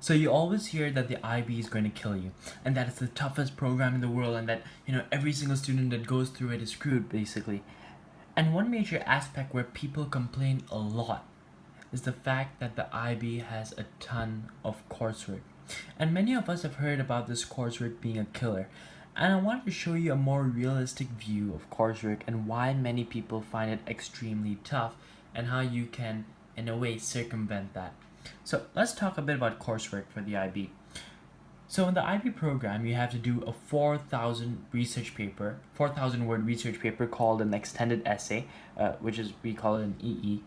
So you always hear that the IB is going to kill you, and that it's the toughest program in the world, and that every single student that goes through it is screwed basically. And one major aspect where people complain a lot is the fact that the IB has a ton of coursework. And many of us have heard about this coursework being a killer. And I wanted to show you a more realistic view of coursework and why many people find it extremely tough and how you can, in a way, circumvent that. So let's talk a bit about coursework for the IB. So in the IB program, you have to do a 4,000 word research paper called an extended essay, which is, we call it an EE,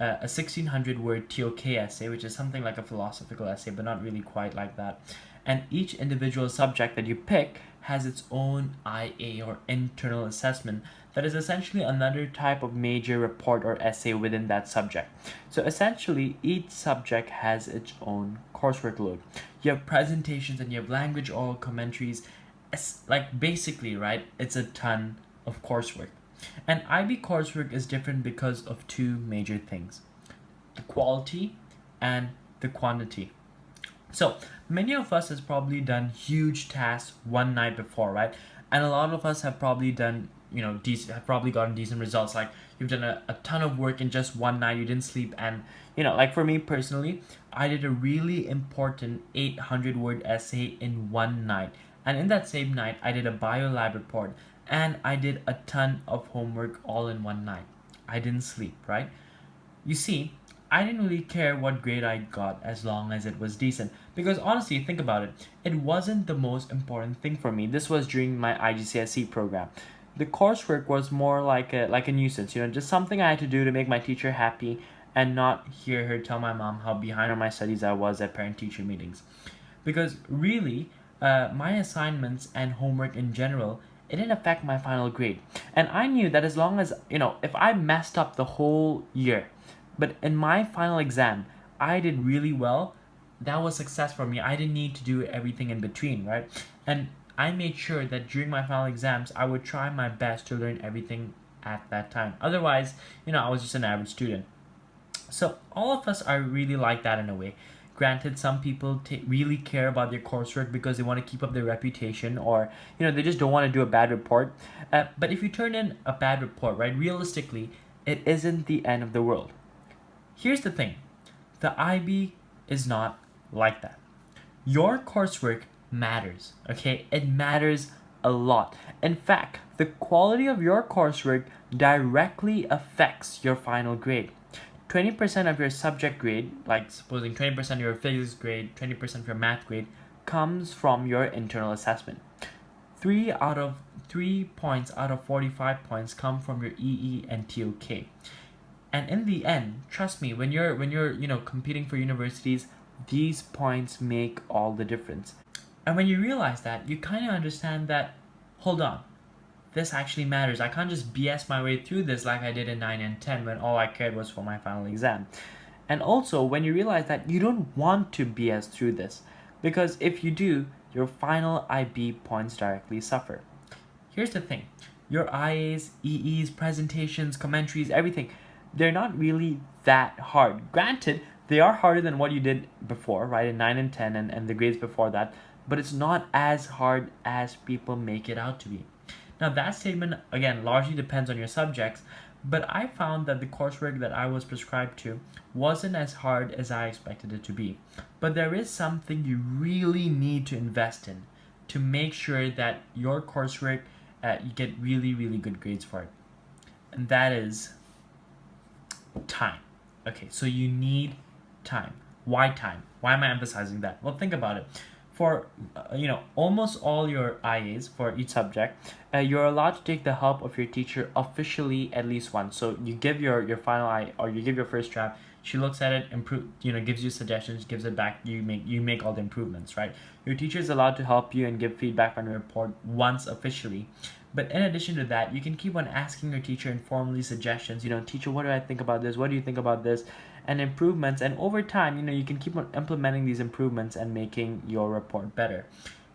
a 1,600 word TOK essay, which is something like a philosophical essay, but not really quite like that. And each individual subject that you pick has its own IA or internal assessment that is essentially another type of major report or essay within that subject. So essentially, each subject has its own coursework load. You have presentations and you have language oral commentaries. Like basically, right, it's a ton of coursework. And IB coursework is different because of two major things: the quality and the quantity. So many of us has probably done huge tasks one night before, right? And a lot of us have probably done, have probably gotten decent results. Like you've done a ton of work in just one night, you didn't sleep. And, like for me personally, I did a really important 800 word essay in one night. And in that same night, I did a bio lab report and I did a ton of homework all in one night. I didn't sleep, right? You see, I didn't really care what grade I got as long as it was decent. Because honestly, think about it, it wasn't the most important thing for me. This was during my IGCSE program. The coursework was more like a nuisance, just something I had to do to make my teacher happy and not hear her tell my mom how behind on my studies I was at parent-teacher meetings. Because really, my assignments and homework in general, it didn't affect my final grade. And I knew that as long as, if I messed up the whole year, but in my final exam, I did really well, that was success for me. I didn't need to do everything in between, right? And I made sure that during my final exams, I would try my best to learn everything at that time. Otherwise, I was just an average student. So all of us are really like that in a way. Granted, some people really care about their coursework because they want to keep up their reputation, or they just don't want to do a bad report. But if you turn in a bad report, right, realistically, it isn't the end of the world. Here's the thing, the IB is not like that. Your coursework matters, okay? It matters a lot. In fact, the quality of your coursework directly affects your final grade. 20% of your subject grade, like supposing 20% of your physics grade, 20% of your math grade, comes from your internal assessment. 3 points out of 45 points come from your EE and TOK. And in the end, trust me, when you're competing for universities, these points make all the difference. And when you realize that, you kind of understand that, hold on, this actually matters. I can't just BS my way through this like I did in 9 and 10 when all I cared was for my final exam. And also, when you realize that you don't want to BS through this, because if you do, your final IB points directly suffer. Here's the thing, your IAs, EEs, presentations, commentaries, everything, they're not really that hard. Granted, they are harder than what you did before, right, in 9 and 10 and the grades before that, but it's not as hard as people make it out to be. Now, that statement, again, largely depends on your subjects, but I found that the coursework that I was prescribed to wasn't as hard as I expected it to be. But there is something you really need to invest in to make sure that your coursework, you get really, really good grades for it. And that is time. Okay, so you need time. Why time? Why am I emphasizing that? Well, think about it. For almost all your IAs for each subject, you're allowed to take the help of your teacher officially at least once. So you give your final IA, or you give your first draft. She looks at it, gives you suggestions, gives it back. You make all the improvements, right? Your teacher is allowed to help you and give feedback on your report once officially. But in addition to that, you can keep on asking your teacher informally suggestions. Teacher, what do I think about this? What do you think about this? And improvements. And over time, you can keep on implementing these improvements and making your report better.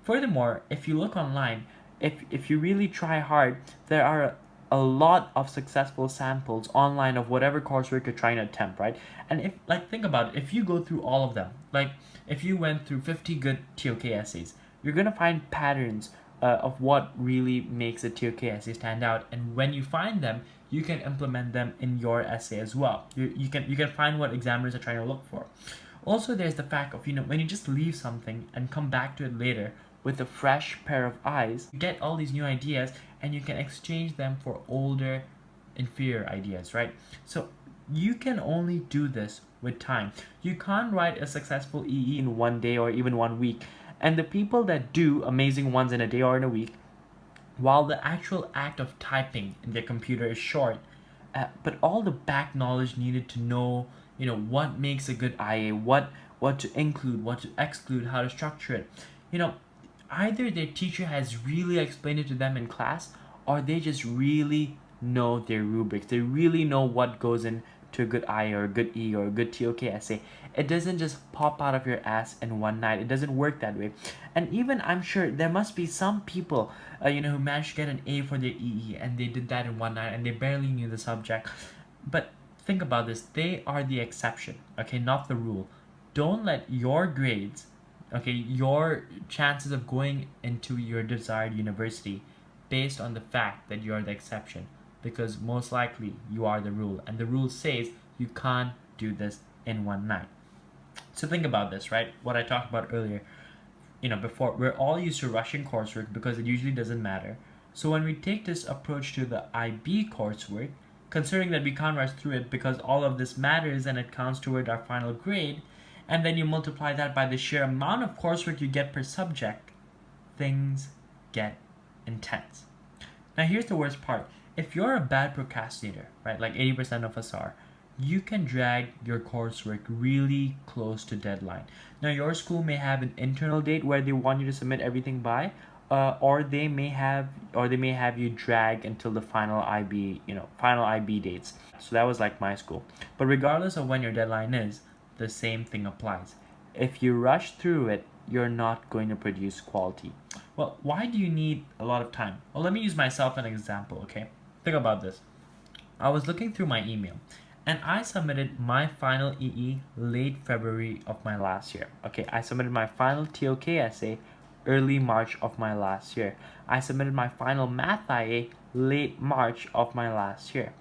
Furthermore, if you look online, if you really try hard, there are a lot of successful samples online of whatever coursework you're trying to attempt, right? And if, like, think about it, if you go through all of them, like if you went through 50 good TOK essays, you're gonna find patterns of what really makes a TOK essay stand out, and when you find them, you can implement them in your essay as well. You can find what examiners are trying to look for. Also, there's the fact of, when you just leave something and come back to it later with a fresh pair of eyes, you get all these new ideas and you can exchange them for older, inferior ideas, right? So you can only do this with time. You can't write a successful EE in one day or even 1 week. And the people that do amazing ones in a day or in a week, while the actual act of typing in their computer is short, but all the back knowledge needed to know, what makes a good IA, what to include, what to exclude, how to structure it, either their teacher has really explained it to them in class, or they just really know their rubrics. They really know what goes into a good I or a good E or a good TOK essay. It doesn't just pop out of your ass in one night. It doesn't work that way. And even I'm sure there must be some people, who managed to get an A for their EE and they did that in one night and they barely knew the subject. But think about this. They are the exception, okay, not the rule. Don't let your grades, okay, your chances of going into your desired university based on the fact that you're the exception, because most likely you are the rule, and the rule says you can't do this in one night. So think about this, right? What I talked about earlier, before, we're all used to rushing coursework because it usually doesn't matter. So when we take this approach to the IB coursework, considering that we can't rush through it because all of this matters and it counts toward our final grade, and then you multiply that by the sheer amount of coursework you get per subject, things get intense. Now here's the worst part. If you're a bad procrastinator, right, like 80% of us are, you can drag your coursework really close to deadline. Now your school may have an internal date where they want you to submit everything by, or they may have you drag until the final IB dates. So that was like my school. But regardless of when your deadline is, the same thing applies. If you rush through it, you're not going to produce quality. Well, why do you need a lot of time? Well, let me use myself as an example, okay? Think about this. I was looking through my email and I submitted my final EE late February of my last year. Okay, I submitted my final TOK essay early March of my last year. I submitted my final math IA late March of my last year.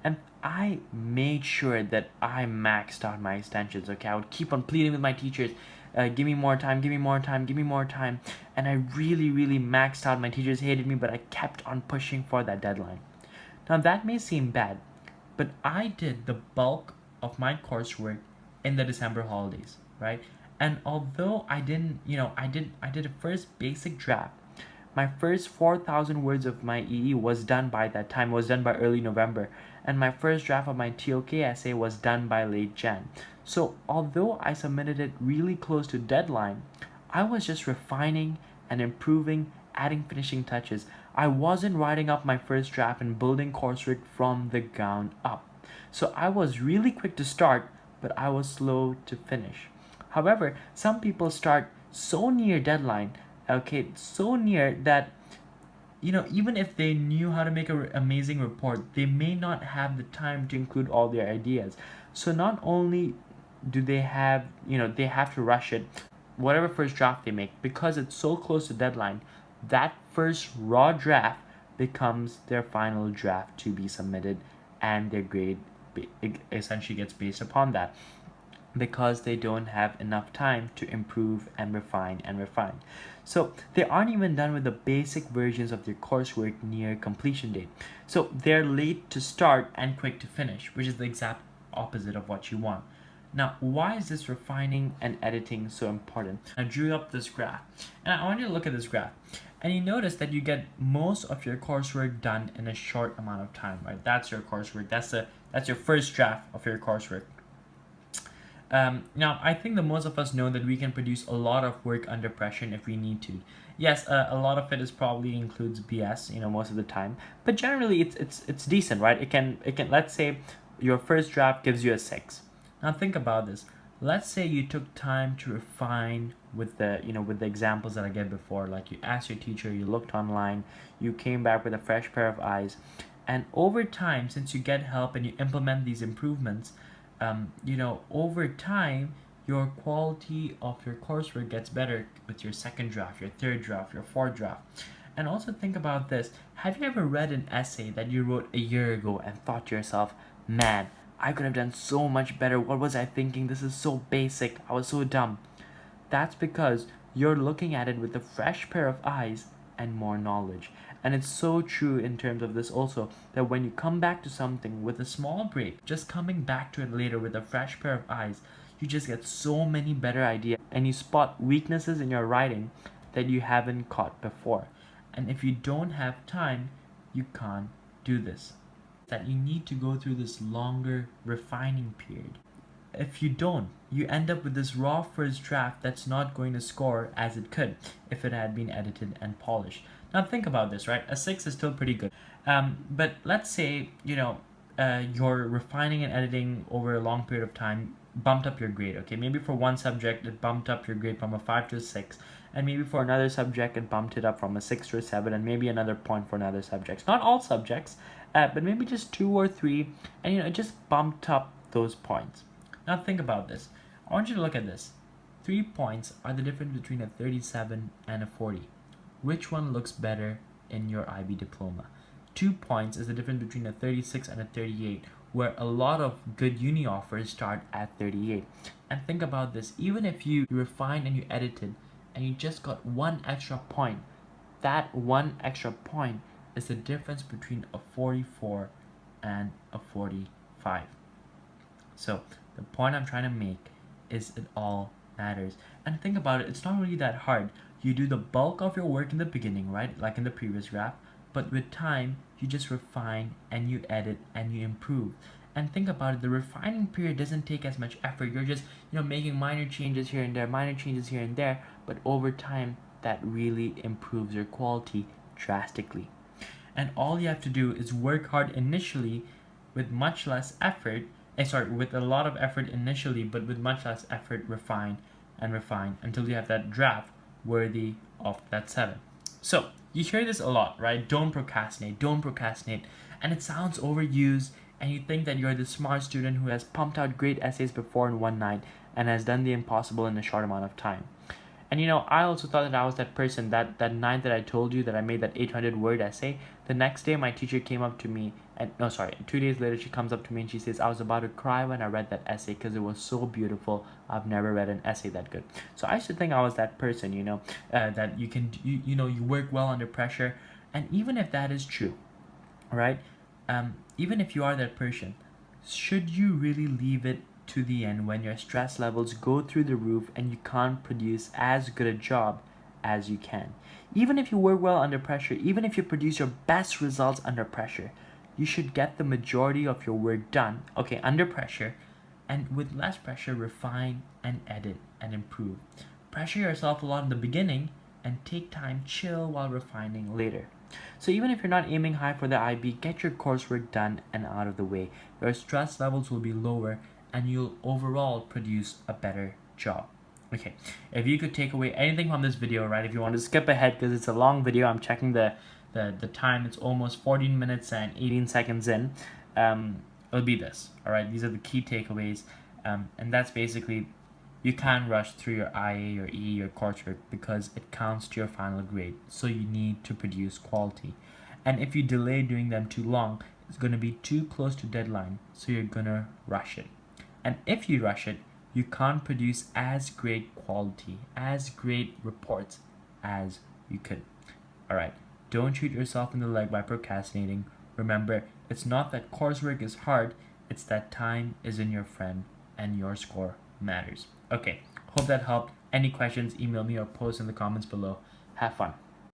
And I made sure that I maxed out my extensions, okay? I would keep on pleading with my teachers, give me more time, give me more time, give me more time. And I really, really maxed out. My teachers hated me, but I kept on pushing for that deadline. Now that may seem bad, but I did the bulk of my coursework in the December holidays, right? And although I didn't, I did a first basic draft. My first 4,000 words of my EE was done by that time, was done by early November, and my first draft of my TOK essay was done by late Jan. So although I submitted it really close to deadline, I was just refining and improving, adding finishing touches. I wasn't writing up my first draft and building coursework from the ground up. So I was really quick to start, but I was slow to finish. However, some people start so near deadline, okay, so near that, even if they knew how to make an amazing report, they may not have the time to include all their ideas. So not only do they have, they have to rush it, whatever first draft they make, because it's so close to deadline, that first raw draft becomes their final draft to be submitted, and their grade essentially gets based upon that, because they don't have enough time to improve and refine and refine. So they aren't even done with the basic versions of their coursework near completion date. So they're late to start and quick to finish, which is the exact opposite of what you want. Now, why is this refining and editing so important? I drew up this graph, and I want you to look at this graph. And you notice that you get most of your coursework done in a short amount of time, right? That's your coursework. That's your first draft of your coursework. Now, I think that most of us know that we can produce a lot of work under pressure if we need to. Yes, a lot of it is probably includes BS, most of the time. But generally, it's decent, right? It can. Let's say your first draft gives you a 6. Now think about this. Let's say you took time to refine with the examples that I gave before. Like you asked your teacher, you looked online, you came back with a fresh pair of eyes, And over time, since you get help and you implement these improvements, over time, your quality of your coursework gets better with your second draft, your third draft, your fourth draft. And also think about this. Have you ever read an essay that you wrote a year ago and thought to yourself, man, I could have done so much better. What was I thinking? This is so basic. I was so dumb. That's because you're looking at it with a fresh pair of eyes and more knowledge. And it's so true in terms of this also, that when you come back to something with a small break, just coming back to it later with a fresh pair of eyes, you just get so many better ideas and you spot weaknesses in your writing that you haven't caught before. And if you don't have time, you can't do this. That you need to go through this longer refining period. If you don't, you end up with this raw first draft that's not going to score as it could if it had been edited and polished. Now think about this, right? A 6 is still pretty good. But let's say, you're refining and editing over a long period of time, bumped up your grade, okay? Maybe for one subject, it bumped up your grade from a 5 to a 6. And maybe for another subject, it bumped it up from a 6 to a 7, and maybe another point for another subject. Not all subjects, but maybe just 2 or 3, and it just bumped up those points. Now think about this. I want you to look at this. 3 points are the difference between a 37 and a 40. Which one looks better in your IB diploma? 2 points is the difference between a 36 and a 38, where a lot of good uni offers start at 38. And think about this. Even if you refine and you edited and you just got 1 extra point, that 1 extra point is the difference between a 44 and a 45. So the point I'm trying to make is it all matters. And think about it, it's not really that hard. You do the bulk of your work in the beginning, right? Like in the previous graph. But with time, you just refine and you edit and you improve. And think about it, the refining period doesn't take as much effort. You're just, making minor changes here and there, minor changes here and there. But over time, that really improves your quality drastically. And all you have to do is work hard initially with much less effort. With a lot of effort initially, but with much less effort, refine and refine until you have that draft worthy of that 7. So you hear this a lot, right? Don't procrastinate, and it sounds overused, and you think that you're the smart student who has pumped out great essays before in one night and has done the impossible in a short amount of time. And I also thought that I was that person. That night that I told you that I made that 800 word essay, the next day my teacher came up to me, 2 days later she comes up to me and she says, I was about to cry when I read that essay because it was so beautiful. I've never read an essay that good. So I used to think I was that person, that you can, you work well under pressure. And even if that is true, right? Even if you are that person, should you really leave it to the end when your stress levels go through the roof and you can't produce as good a job as you can? Even if you work well under pressure, even if you produce your best results under pressure, you should get the majority of your work done, under pressure, and with less pressure, refine and edit and improve. Pressure yourself a lot in the beginning and take time, chill while refining later. So even if you're not aiming high for the IB, get your coursework done and out of the way. Your stress levels will be lower and you'll overall produce a better job. Okay, if you could take away anything from this video, right? If you want to skip ahead because it's a long video, I'm checking the time. It's almost 14 minutes and 18 seconds in. It'll be this. All right, these are the key takeaways, and that's basically you can't rush through your IA, your EE, your coursework because it counts to your final grade. So you need to produce quality, and if you delay doing them too long, it's going to be too close to deadline. So you're gonna rush it. And if you rush it, you can't produce as great quality, as great reports as you could. All right, don't shoot yourself in the leg by procrastinating. Remember, it's not that coursework is hard, it's that time isn't your friend and your score matters. Okay, hope that helped. Any questions, email me or post in the comments below. Have fun.